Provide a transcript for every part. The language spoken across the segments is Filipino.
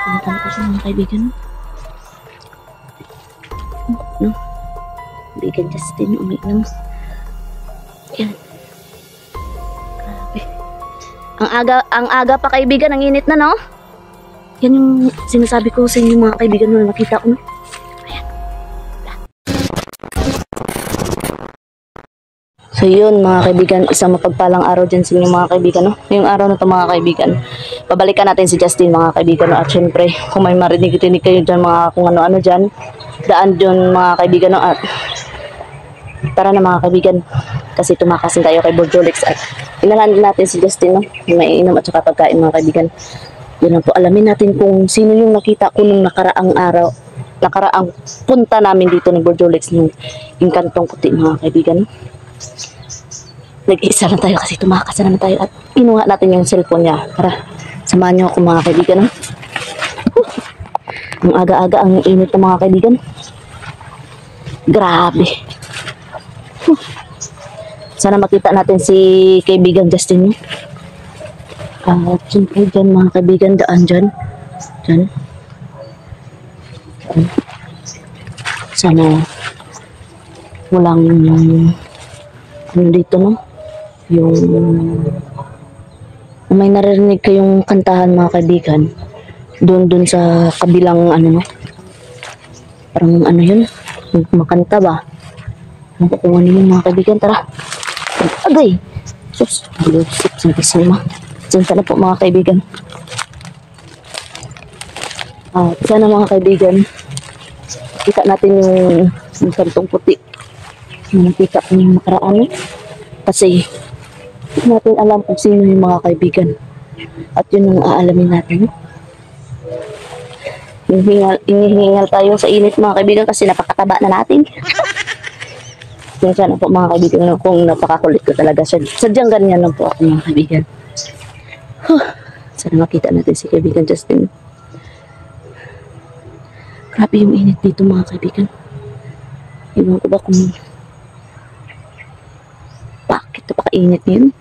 Pinuntan ko siya mga kaibigan. No? Kaibigan Justin, umiinom. Yan. Grabe. Ang aga pa kaibigan, ang init na no? Yan yung sinasabi ko sa inyo mga kaibigan na nakita ko no? So yun mga kaibigan, isang mapagpalang araw dyan sa inyo mga kaibigan. No? Yung araw na ito mga kaibigan, babalikan natin si Justin mga kaibigan. No? At syempre, kung may marinig-tinig kayo dyan mga kung ano-ano dyan, daan dyan mga kaibigan. No? At tara na mga kaibigan, kasi tumakasin tayo kay Borjolix. At inalan natin si Justin, no? Yung maiinom at saka pagkain mga kaibigan. Yun lang po, alamin natin kung sino yung nakita ko nung nakaraang araw, nakaraang punta namin dito ni Borjolix ng Inkantong Puti mga kaibigan. Nag-iisa na tayo kasi tumakas na naman tayo at kinuha natin yung cellphone niya. Tara, samahan niyo ako mga kaibigan. No? Ang aga-aga, ang init ng mga kaibigan. Grabe. Sana makita natin si kaibigan Justin. At siyempre dyan mga kaibigan, daan dyan. Dyan. Sana walang ano dito no? Yung may naririnig kayong kantahan mga kaibigan doon sa kabilang ano no? Parang ano yun? Makanta ba? Ano kung ano yun mga kaibigan? Tara! Agay! Sus! Bulusip sa kisima. Santa na po mga kaibigan. Sana mga kaibigan kita natin yung Kantong Puti na nakita ko yung makaraan kasi hindi natin alam kung sino yung mga kaibigan at yun yung aalamin natin. Hinihingal tayo sa init mga kaibigan kasi napakataba na natin. Yung sana po mga kaibigan kung napakakulit ko talaga sadyang ganyan lang po ako mga kaibigan. Sana makita natin si kaibigan Justin. Grabe yung init dito mga kaibigan. Iwan ko ba kung bakit napakainit yun?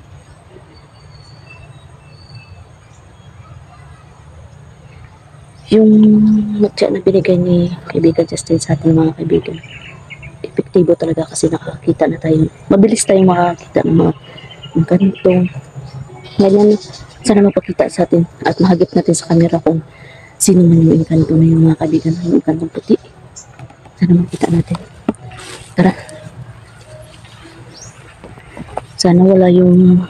Yung matcha na binigay ni kaibigan Justin sa ating mga kaibigan, epektibo talaga kasi nakakita na tayo. Mabilis tayong makakita ng mga ganito. Ngayon, sana mapakita sa atin at mahagip natin sa camera kung sino man yung Engkanto na yung mga kaibigan ng Inkantong Puti. Sana makita natin. Tara. Sana wala yung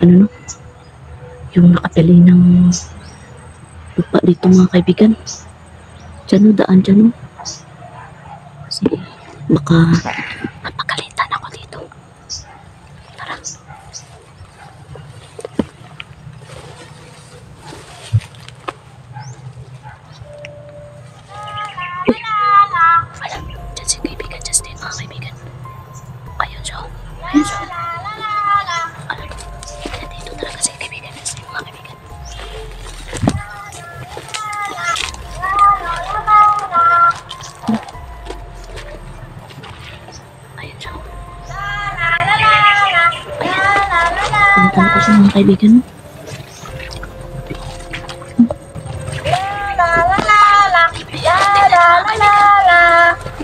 ano no? Yung nakapili ng lupa dito mga kaibigan. Diyan o, daan dyan o. Kasi baka napagalitan ako dito. Tara. Uy. Wala. Diyan si kaibigan Justin mga kaibigan. Ayun siya. Ayun siya. Dito talaga si kaibigan Justin mga kaibigan. Ayun siya. Puntan ko siya mga kaibigan.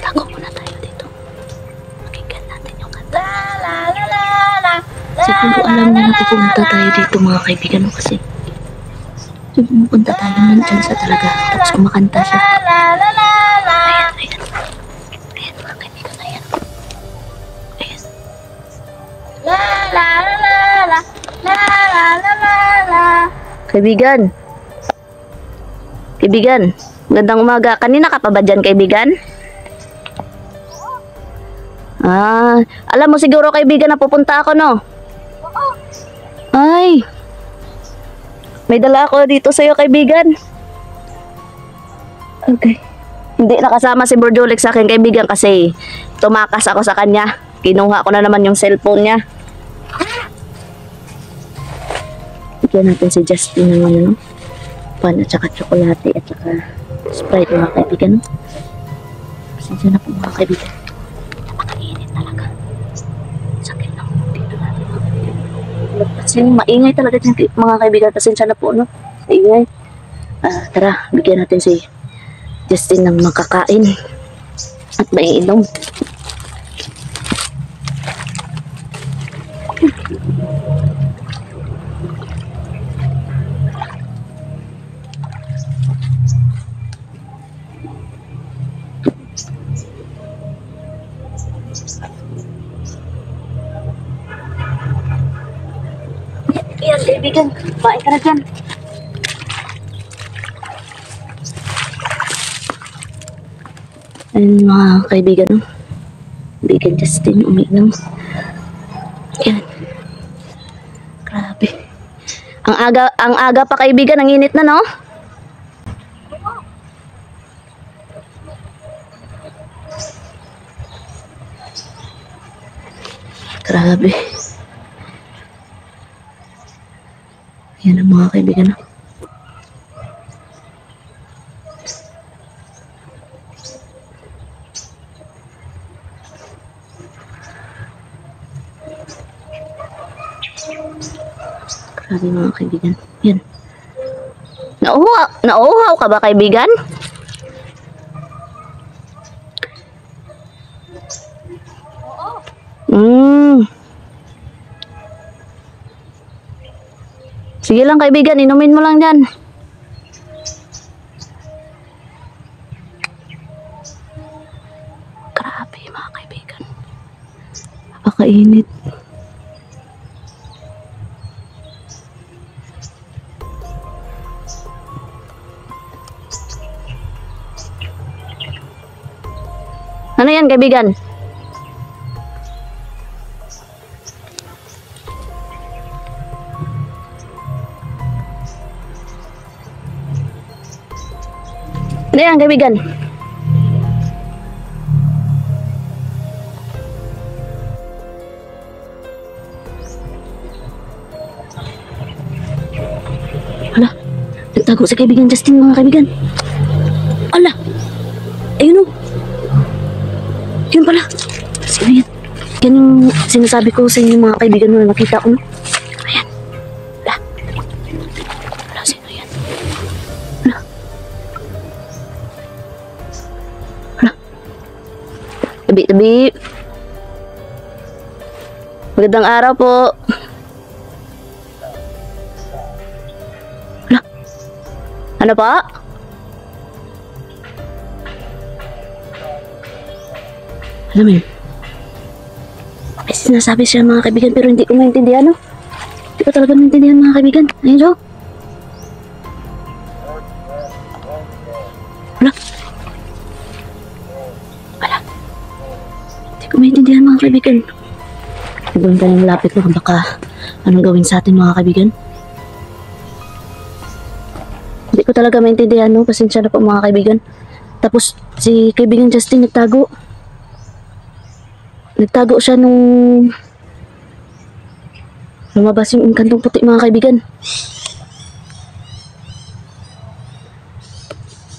Tago muna tayo dito. Pakinggan natin yung kanta. Siguro alam niya na pupunta tayo dito mga kaibigan kasi pupunta tayo nandyan sa talaga tapos kumakanta siya. Ayan, ayan. Ayan mga kaibigan, ayan. Ayan. Kaibigan. Kaibigan, gandang umaga. Kanina ka pa ba dyan kaibigan? Alam mo siguro kaibigan na pupunta ako no? Ay, may dala ako dito sa'yo kaibigan. Okay. Hindi nakasama si Borjolix sa akin kaibigan kasi tumakas ako sa kanya. Kinuha ko na naman yung cellphone niya. Bigyan natin si Justin ng ano, pan at saka tsokolate at saka Sprite mga kaibigan. Pasensya na po mga kaibigan. Napakainit talaga. Sakit lang dito natin mga kaibigan. Kasi maingay talaga dyan mga kaibigan. Pasensya na po no. Maingay. Tara, bigyan natin si Justin ng makakain at maiinom. Yan, kaibigan. Baik ka na dyan. Ayun mga kaibigan, no? Kaibigan Justin, umiinom. Yan. Grabe. Ang aga pa kaibigan, ang init na, no? Grabe. Yan ang mga kaibigan, no? Grabe mga kaibigan. Yan. Nauuhaw ka ba kaibigan? Sige lang kaibigan, inumin mo lang dyan. Grabe mga kaibigan. Napakainit. Ano yan kaibigan? Ano yan kaibigan? Hala, nagtago sa kaibigan Justin mga kaibigan. Ala, ayun o. Yun pala. Sino yan? Yan yung sinasabi ko sa inyo mga kaibigan mo na nakita ko, no? Ayan. Ala. Ala, sino yan? Ala. Ala. Tabi. Magandang araw po. Ala. Ano pa? Alam mo yun, may sinasabi siya mga kaibigan pero hindi ko maintindihan, no? Hindi ko talaga maintindihan mga kaibigan. Ayun daw. Wala. Hindi ko maintindihan mga kaibigan. Gawin ka ng lapit mo kung baka anong gawin sa atin mga kaibigan. Hindi ko talaga maintindihan, no? Pasensya na po mga kaibigan. Tapos si kaibigan Justin nagtago. Nagtago siya nung lumabas yung kantong puti mga kaibigan.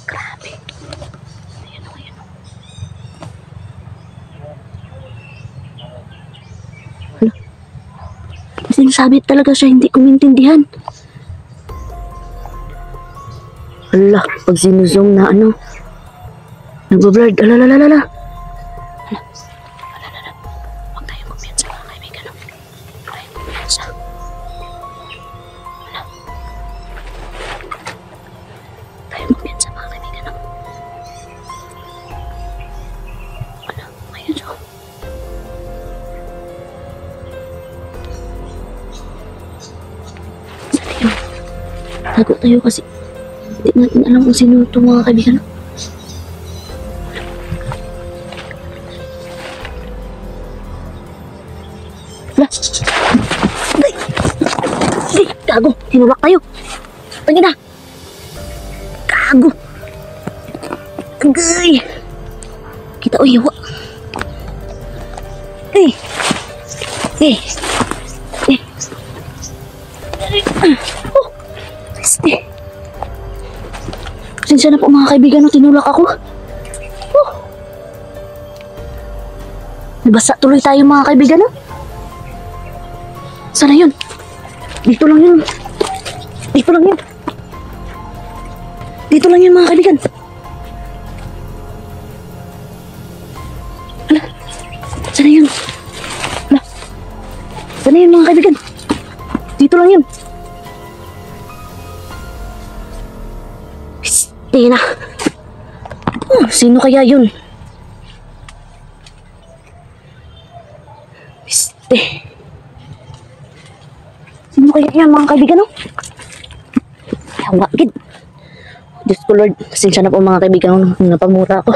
Grabe. Ayan o. Hala. Sinasabi talaga siya, hindi ko maintindihan. Hala, pag sinuzong na ano, nagbablurred. Alalalala. Tago tayo kasi hindi natin alam kung sino itong mga kaibigan. Wala. Ay, gago. Tinulak tayo. Tingin na. Gago. Agay. Kita o yawa. Pasensya na po mga kaibigan, no, tinulak ako. Nabasa tuloy tayo mga kaibigan, no? Sana yun? Dito lang yun. Dito lang yun mga kaibigan. Hala, sana yun? Hala, sana yun mga kaibigan? Dito lang yun. Piste na. Oh, sino kaya yun? Piste. Sino kaya yan mga kaibigan, no? Yawa, gid. Diyos ko Lord, pasensya na po mga kaibigan nung napamura ako.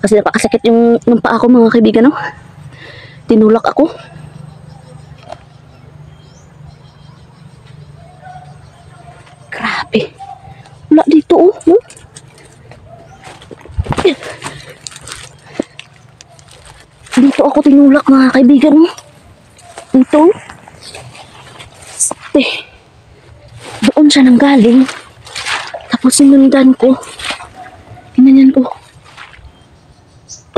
Kasi napakasakit yung paa ko mga kaibigan, no? Tinulak ako. Grabe. Wala dito, oh. No? Dito ako tinulak mga kaibigan, no? Dito. Doon siya nang galing. Tapos sinundan ko. Tinanyan ko.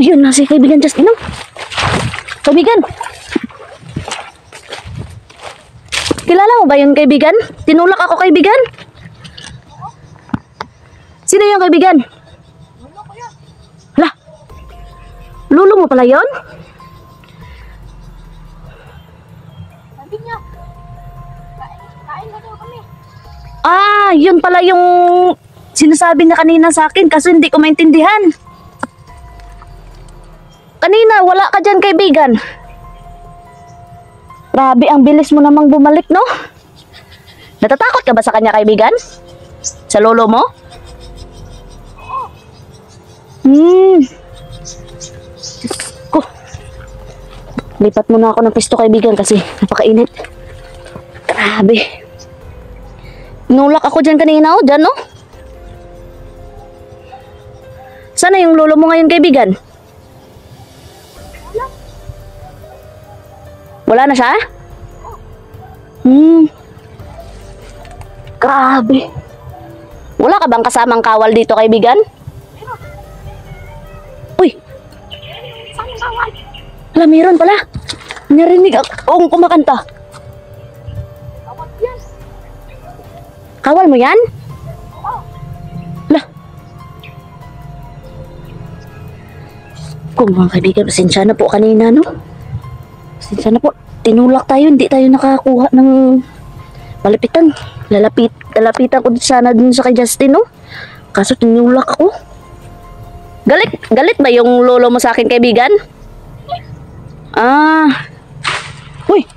Ayun, nasa kaibigan Justin, no? Kaibigan! Kilala mo ba yun, kaibigan? Tinulak ako, kaibigan? Sino yung kaibigan? Lolo ko yan. Hala, lulo mo pala yun? Sabi niya, kain na daw kami. Ah, yun pala yung sinasabi niya kanina sa akin kasi hindi ko maintindihan. Kanina, wala ka dyan, kaibigan. Grabe, ang bilis mo namang bumalik, no? Natatakot ka ba sa kanya, kaibigan? Sa lolo mo? Diyos ko. Lipat muna ako ng pisto, kaibigan, kasi napakainit. Grabe. Nulak ako dyan kanina, oh, dyan, no? Sana yung lolo mo ngayon, kaibigan? Wala na siya? Grabe. Wala ka bang kasamang kawal dito, kaibigan? Uy! Saan ang kawal? Wala, meron pala. Narinig akong kumakanta. Kawal yan. Kawal mo yan? Oo. Wala. Kung mga kaibigan, pasensya na po kanina, no? Pasensya na po. Tinulak tayo, hindi tayo nakakuha ng malapitan. Lalapitan ko sana dun sa kay Justin, no? Kaso tinulak ako. Galit ba yung lolo mo sa akin, kaibigan? Ah. Uy.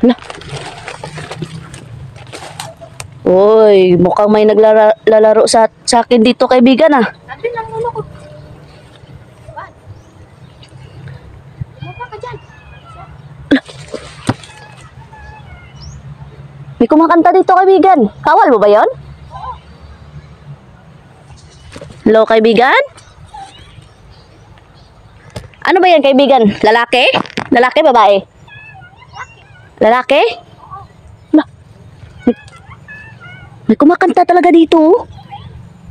Hala. Uy, mukhang may naglalaro sa akin dito, kaibigan, ah. Sabi ng lolo ko. Ba? Mukha ka dyan. May kumakanta dito, kaibigan. Kawal mo ba yon? Hello, kaibigan? Ano ba yan, kaibigan? Lalaki? Lalaki, babae? Lalaki? Wala. May kumakanta talaga dito, oh.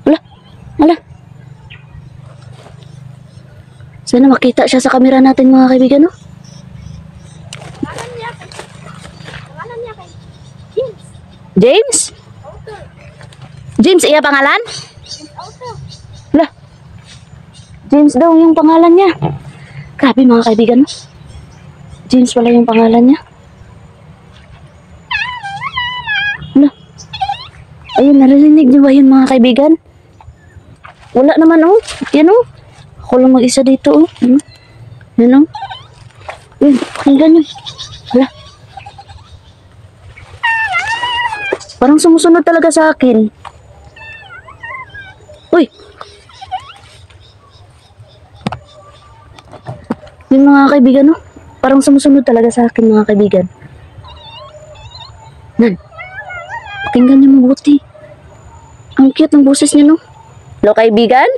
Wala. Wala. Sana makita siya sa kamera natin, mga kaibigan, no? Pangalan niya kay James. James? Auto. James, iya pangalan? James Auto. Wala. James daw yung pangalan niya. Grabe, mga kaibigan, no? James pala yung pangalan niya. Wala. Ayun, narinig niyo ba yun, mga kaibigan? Wala naman, oh. Yan, oh. Ako lang mag-isa dito, oh. Yan, oh. Yun, pakinggan yun. Wala. Parang sumusunod talaga sa akin. Uy! Yung mga kaibigan, no? Parang sumusunod talaga sa akin, mga kaibigan. Nan. Pakinggan niyo mabuti. Ang cute ng boses niya, no? Hello, kaibigan?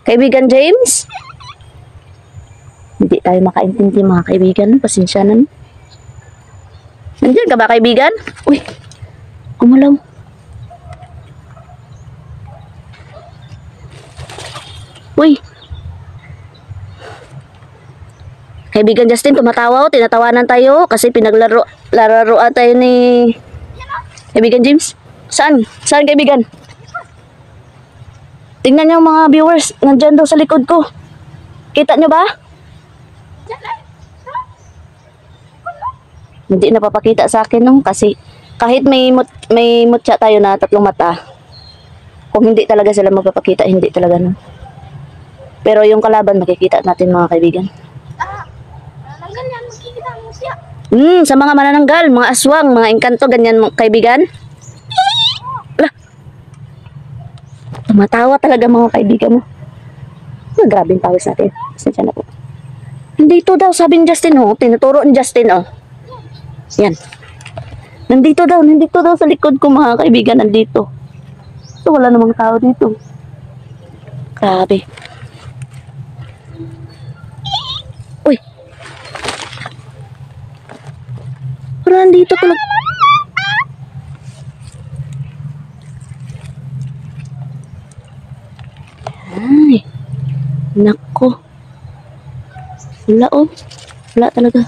Kaibigan James? Hindi tayo makaintindi, mga kaibigan. Pasensya na, no? Nandiyan ka ba, kaibigan? Uy! Gumalaw. Uy! Kaibigan Justin, tumatawa, tinatawanan tayo kasi pinaglaro tayo ni kaibigan James. Saan? Saan kaibigan? Tingnan niyo mga viewers, nandyan daw sa likod ko. Kita niyo ba? Diyan ay. Hindi napapakita sa akin no kasi kahit may mutya tayo na 3 mata. Kung hindi talaga sila magpapakita, hindi talaga no. Pero yung kalaban makikita natin mga kaibigan. Nanggal yan. Makikita mo siya. Sa mga manananggal, mga aswang, mga engkanto, ganyan kaibigan. Lah. Tumatawa talaga mga kaibigan mo. Grabing pawis natin. Pasensya na po. Nandito daw, sabi ni Justin oh. Tinuturo ni Justin oh. Yan. Nandito daw sa likod ko mga kaibigan, nandito. So, wala namang tao dito. Grabe. Uy. Pero nandito talaga. Ay. Nako. Wala oh. Wala talaga.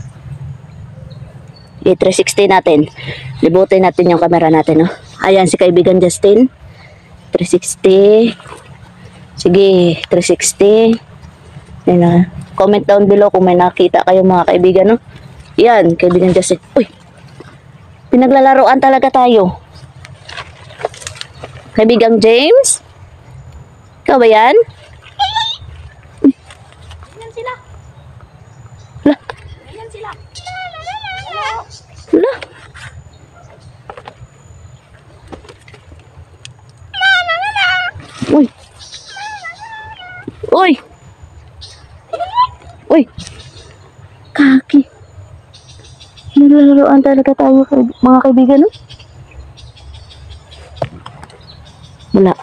360 natin. Libutin natin yung camera natin, no? Ayan si kaibigan Justin. 360. Sige, 360. Ayan na. Comment down below kung may nakita kayo mga kaibigan, no? Yan, kaibigan Justin. Uy! Pinaglalaroan talaga tayo. Kaibigang James? Ikaw ba yan? Ayan sila. Wala. Ayan sila. Wala. Uy. Uy. Uy. Kaki. Nilalaroan talaga tayo mga kaibigan, no? Wala.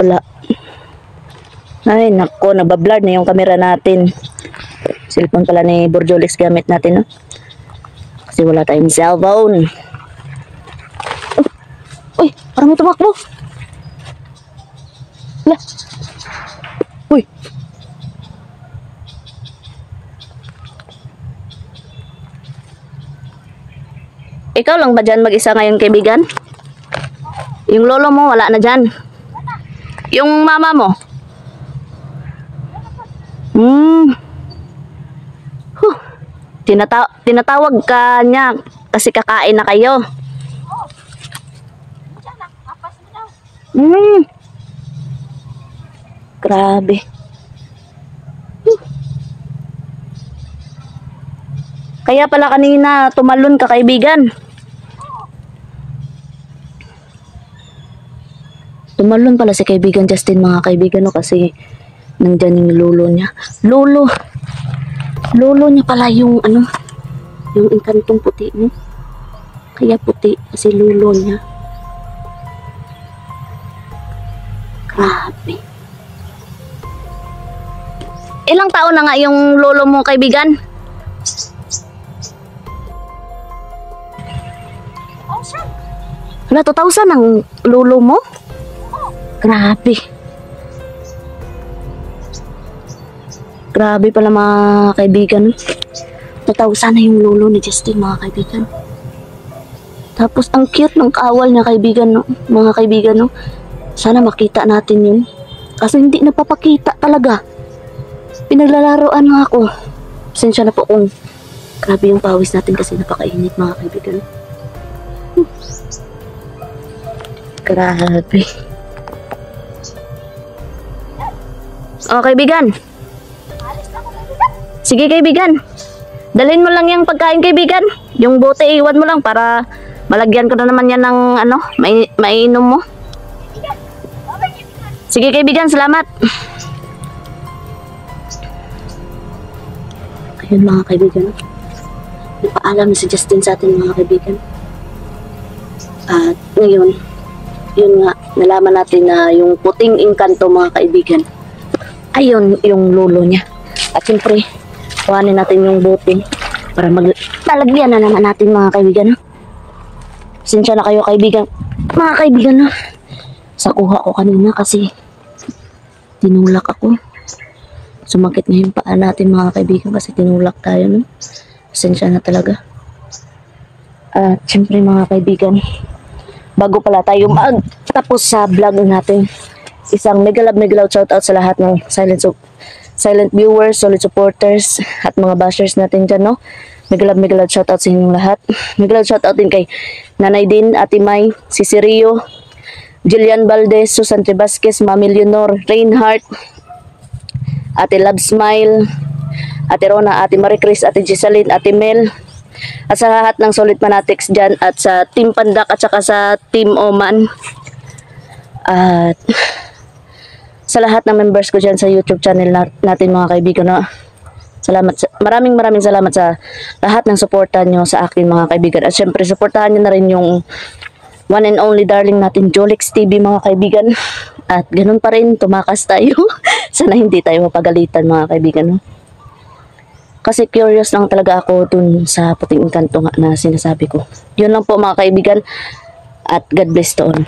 Wala. Ay, nako, nabablur na yung camera natin. Cellphone pala ni Borjolix gamit natin, no? Kasi wala tayong cellphone. Uy, parang may tumakbo. Wala. Uy. Ikaw lang ba dyan mag-isa ngayon, kaibigan? Yung lolo mo, wala na dyan. Yung mama mo? Huh. Tinatawag ka niya kasi kakain na kayo. Diyan na. Apas mo daw. Grabe. Kaya pala kanina tumalon ka, kaibigan. Tumalon pala si kaibigan Justin mga kaibigan, no, kasi nandyan yung lolo niya. Lolo niya pala yung ano, yung engkantong puti niya. Kaya puti kasi lolo niya. Grabe. Ilang taon na nga yung lolo mo, kaibigan? Ocean. Wala, 2,000 ang lolo mo? Grabe. Grabe pala mga kaibigan. 2,000 na yung lolo ni Justin mga kaibigan. Tapos ang cute ng kawal niya, kaibigan, no? Mga kaibigan, no? Sana makita natin yun. Kasi hindi napapakita talaga. Pinaglalaroan nga ako. Pasensya na po kung grabe yung pawis natin kasi napakainit mga kaibigan. Grabe. Oh, kaibigan. Alis na ako kaibigan. Sige, kaibigan. Dalhin mo lang yung pagkain, kaibigan. Yung bote, iwan mo lang para malagyan ko na naman yan ng ano, mainom mo. Kaibigan. Okay, kaibigan. Sige, kaibigan. Salamat. Ayun mga kaibigan. Napaalam na si Justin sa atin mga kaibigan. At ngayon, yun nga, nalaman natin na yung puting engkanto mga kaibigan, ayun yung lolo niya. At siyempre, kuhanin natin yung bote para talagyan na naman natin mga kaibigan. Pasensya na kayo kaibigan. Mga kaibigan, no? Sa kuha ko kanina kasi tinulak ako. Sumakit na yung paa natin mga kaibigan kasi tinulak tayo, no? Pasensya na talaga. At siyempre mga kaibigan, bago pala tayo magtapos sa vlog natin, isang mega love shoutout sa lahat ng silent viewers, solid supporters, at mga bashers natin dyan, no? Mega love shoutout sa inyong lahat. Mega love shoutout din kay Nanay Din, Ate May, si Rio, Jillian Valdez, Susan Vasquez, Mami Leonor, Reinhardt, Ate Love Smile, Ate Rona, Ate Marie Chris, Ate Giseline, Ate Mel, at sa lahat ng solid fanatics dyan, at sa Team Pandak at saka sa Team Oman, at sa lahat ng members ko dyan sa YouTube channel natin mga kaibigan, no? Maraming salamat sa lahat ng suporta nyo sa akin mga kaibigan, at syempre suportahan nyo na rin yung one and only darling natin, Jolix TV mga kaibigan, at ganun pa rin, tumakas tayo. Sana hindi tayo mapagalitan mga kaibigan, no? Kasi curious lang talaga ako dun sa puting engkanto nga na sinasabi ko. Yun lang po mga kaibigan, at God bless to all.